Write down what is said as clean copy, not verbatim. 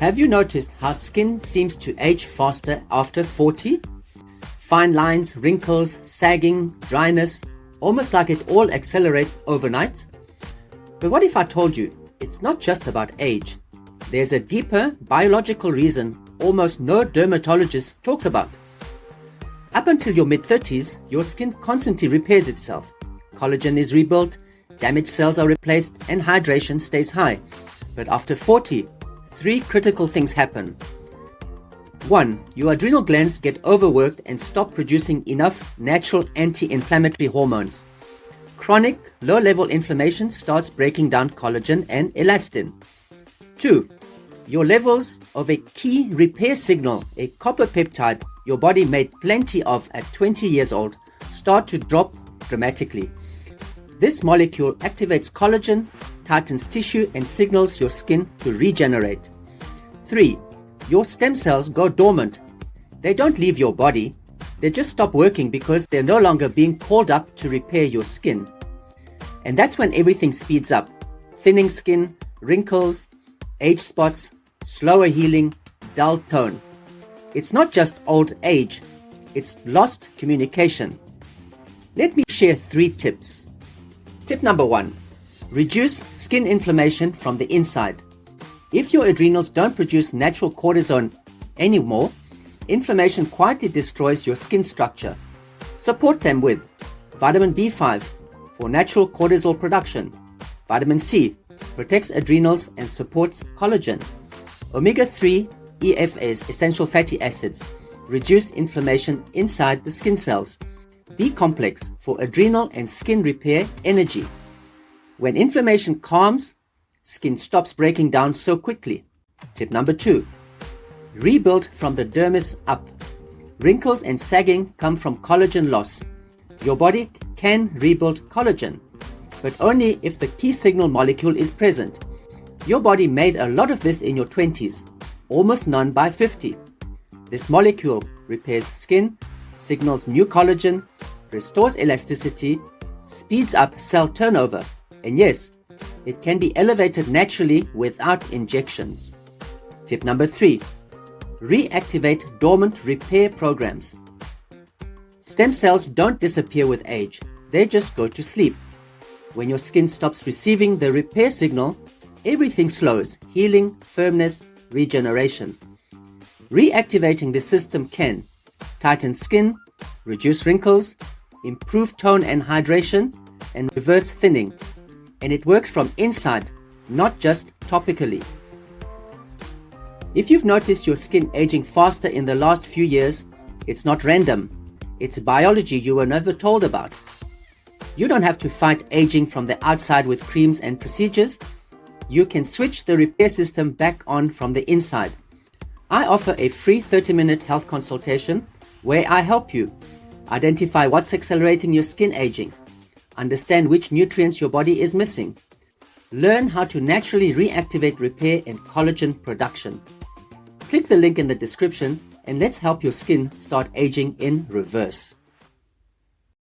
Have you noticed how skin seems to age faster after 40? Fine lines, wrinkles, sagging, dryness, almost like it all accelerates overnight? But what if I told you it's not just about age? There's a deeper biological reason almost no dermatologist talks about. Up until your mid-30s, your skin constantly repairs itself. Collagen is rebuilt, damaged cells are replaced, and hydration stays high. But after 40, three critical things happen. 1. Your adrenal glands get overworked and stop producing enough natural anti-inflammatory hormones. Chronic, low-level inflammation starts breaking down collagen and elastin. 2. Your levels of a key repair signal, a copper peptide your body made plenty of at 20 years old, start to drop dramatically. This molecule activates collagen, tightens tissue, and signals your skin to regenerate. 3. Your stem cells go dormant. They don't leave your body. They just stop working because they're no longer being called up to repair your skin. And that's when everything speeds up. Thinning skin, wrinkles, age spots, slower healing, dull tone. It's not just old age, it's lost communication. Let me share 3 tips. Tip number 1. Reduce skin inflammation from the inside. If your adrenals don't produce natural cortisone anymore, inflammation quietly destroys your skin structure. Support them with vitamin B5 for natural cortisol production. Vitamin C protects adrenals and supports collagen. Omega-3 EFAs, essential fatty acids, reduce inflammation inside the skin cells. B-complex for adrenal and skin repair energy. When inflammation calms, skin stops breaking down so quickly. Tip number 2. Rebuild from the dermis up. Wrinkles and sagging come from collagen loss. Your body can rebuild collagen, but only if the key signal molecule is present. Your body made a lot of this in your 20s, almost none by 50. This molecule repairs skin, signals new collagen, restores elasticity, speeds up cell turnover, and yes, it can be elevated naturally without injections. Tip number 3. Reactivate dormant repair programs. Stem cells don't disappear with age, they just go to sleep. When your skin stops receiving the repair signal, everything slows: healing, firmness, regeneration. Reactivating the system can tighten skin, reduce wrinkles, improve tone and hydration, and reverse thinning. And it works from inside, not just topically. If you've noticed your skin aging faster in the last few years, it's not random. It's biology you were never told about. You don't have to fight aging from the outside with creams and procedures. You can switch the repair system back on from the inside. I offer a free 30-minute health consultation where I help you identify what's accelerating your skin aging, understand which nutrients your body is missing, learn how to naturally reactivate repair and collagen production. Click the link in the description and let's help your skin start aging in reverse.